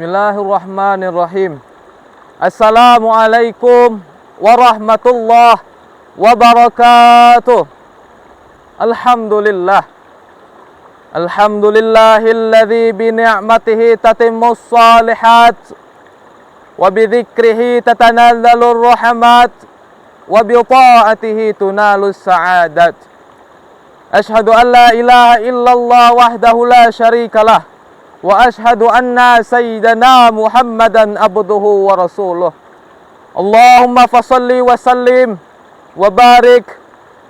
Bismillahirrahmanirrahim. Assalamualaikum warahmatullahi wabarakatuh. Alhamdulillah. Alhamdulillahilladzi bi ni'matihi tatimmus shalihat wa bi dzikrihi tatanazzalur rahmat wa bi ta'atihi tunalus sa'adat. Asyhadu an la ilaha illallah wahdahu la syarikalah wa ashhadu anna sayyidana Muhammadan abduhu wa rasuluh. Allahumma fasalli wa sallim wa barik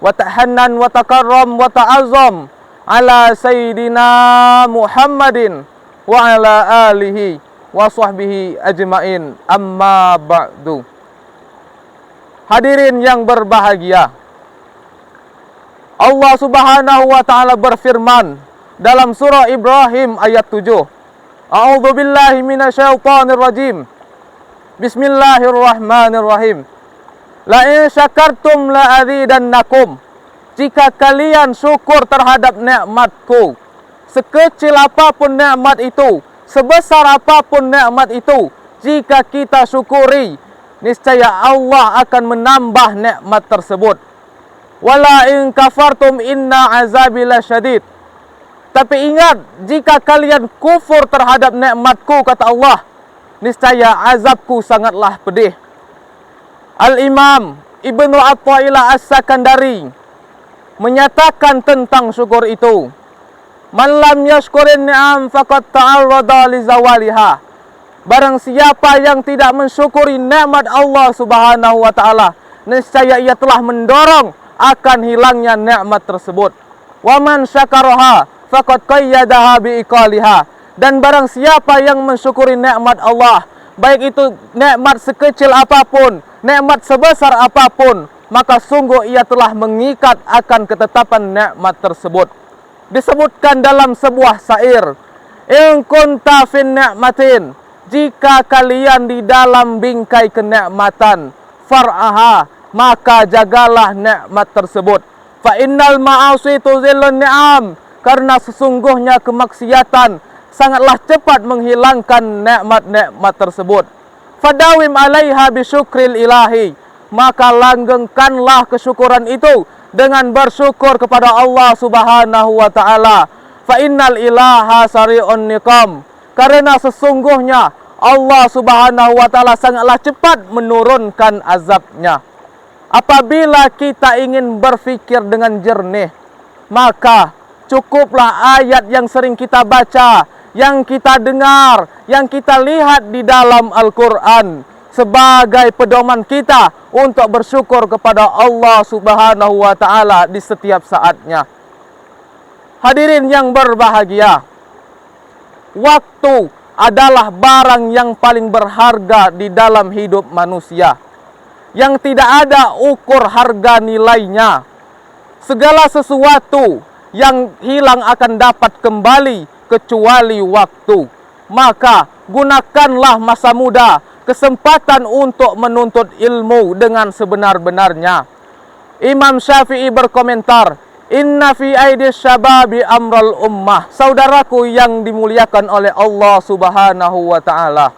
wa tahannan wa takarram wa ta'azzam ala sayyidina Muhammadin wa ala alihi wa sahbihi ajmain, amma ba'du. Hadirin yang berbahagia, Allah Subhanahu wa taala berfirman dalam surah Ibrahim ayat 7. A'udzu billahi minasyaitonir rajim. Bismillahirrahmanirrahim. La in syakartum la azidannakum. Jika kalian syukur terhadap nikmatku, sekecil apapun nikmat itu, sebesar apapun nikmat itu, jika kita syukuri, niscaya Allah akan menambah nikmat tersebut. Wala in kafartum inna azabi lasyadid. Tapi ingat, jika kalian kufur terhadap nikmatku, kata Allah, niscaya azabku sangatlah pedih. Al-Imam Ibnu Athaillah As-Sakandari menyatakan tentang syukur itu, man lam yashkurin ni'am faqad ta'arrada li zawaliha. Barang siapa yang tidak mensyukuri nikmat Allah Subhanahu wa taala, niscaya ia telah mendorong akan hilangnya nikmat tersebut. Wa man syakaraha faqad qayyadaha biiqaliha. Dan barang siapa yang mensyukuri nikmat Allah, baik itu nikmat sekecil apapun, nikmat sebesar apapun, maka sungguh ia telah mengikat akan ketetapan nikmat tersebut. Disebutkan dalam sebuah syair, in kunta fin ni'matin, jika kalian di dalam bingkai kenikmatan, far'aha, maka jagalah nikmat tersebut. Fa innal ma'asi tuzillun ni'am, karena sesungguhnya kemaksiatan sangatlah cepat menghilangkan nikmat-nikmat tersebut. Fadawim alaiha bisyukril ilahi, maka langgengkanlah kesyukuran itu dengan bersyukur kepada Allah Subhanahu wa taala. Fa innal ilaha sari'un niqam, karena sesungguhnya Allah Subhanahu wa taala sangatlah cepat menurunkan azabnya. Apabila kita ingin berfikir dengan jernih, maka cukuplah ayat yang sering kita baca, yang kita dengar, yang kita lihat di dalam Al-Quran sebagai pedoman kita untuk bersyukur kepada Allah Subhanahu wa taala di setiap saatnya. Hadirin yang berbahagia, waktu adalah barang yang paling berharga di dalam hidup manusia, yang tidak ada ukur harga nilainya. Segala sesuatu yang hilang akan dapat kembali kecuali waktu. Maka gunakanlah masa muda, kesempatan untuk menuntut ilmu dengan sebenar-benarnya. Imam Syafi'i berkomentar, inna fi aidis syababi amral ummah. Saudaraku yang dimuliakan oleh Allah Subhanahu wa taala,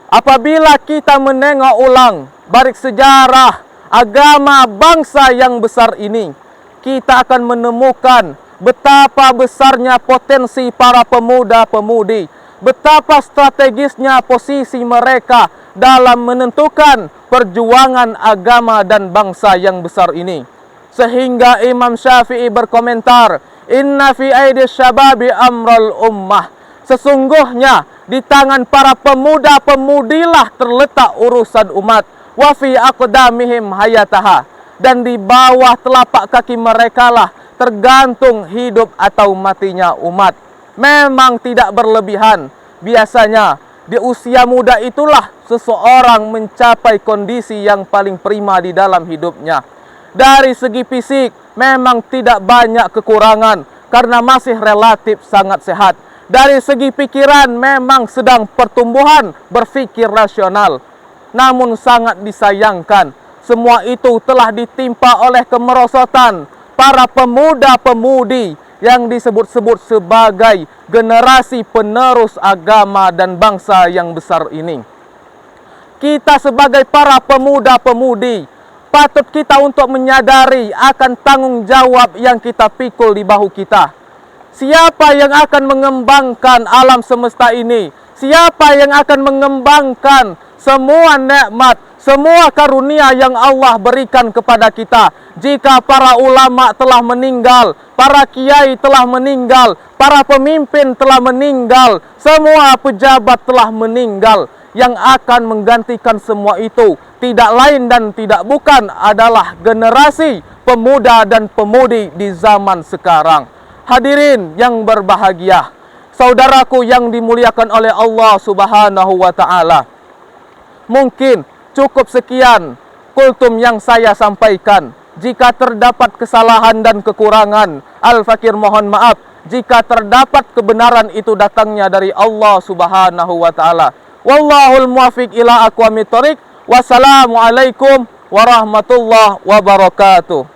apabila kita menengok ulang balik sejarah agama bangsa yang besar ini, kita akan menemukan betapa besarnya potensi para pemuda-pemudi, betapa strategisnya posisi mereka dalam menentukan perjuangan agama dan bangsa yang besar ini. Sehingga Imam Syafi'i berkomentar, inna fi aidis syababi amral ummah. Sesungguhnya di tangan para pemuda-pemudilah terletak urusan umat. Wa fi aqdamihim hayataha. Dan di bawah telapak kaki mereka lah tergantung hidup atau matinya umat. Memang tidak berlebihan. Biasanya di usia muda itulah seseorang mencapai kondisi yang paling prima di dalam hidupnya. Dari segi fisik memang tidak banyak kekurangan karena masih relatif sangat sehat. Dari segi pikiran memang sedang pertumbuhan berpikir rasional. Namun sangat disayangkan, semua itu telah ditimpa oleh kemerosotan para pemuda-pemudi yang disebut-sebut sebagai generasi penerus agama dan bangsa yang besar ini. Kita sebagai para pemuda-pemudi patut kita untuk menyadari akan tanggung jawab yang kita pikul di bahu kita. Siapa yang akan mengembangkan alam semesta ini? Siapa yang akan mengembangkan semua nikmat, semua karunia yang Allah berikan kepada kita? Jika para ulama telah meninggal, para kiai telah meninggal, para pemimpin telah meninggal, semua pejabat telah meninggal, yang akan menggantikan semua itu tidak lain dan tidak bukan adalah generasi pemuda dan pemudi di zaman sekarang. Hadirin yang berbahagia, saudaraku yang dimuliakan oleh Allah Subhanahu wa taala. Mungkin cukup sekian kultum yang saya sampaikan. Jika terdapat kesalahan dan kekurangan, Al-Fakir mohon maaf. Jika terdapat kebenaran, itu datangnya dari Allah Subhanahu wa taala. Wallahul muwaffiq ila aqwamit thoriq. Wassalamualaikum warahmatullahi wabarakatuh.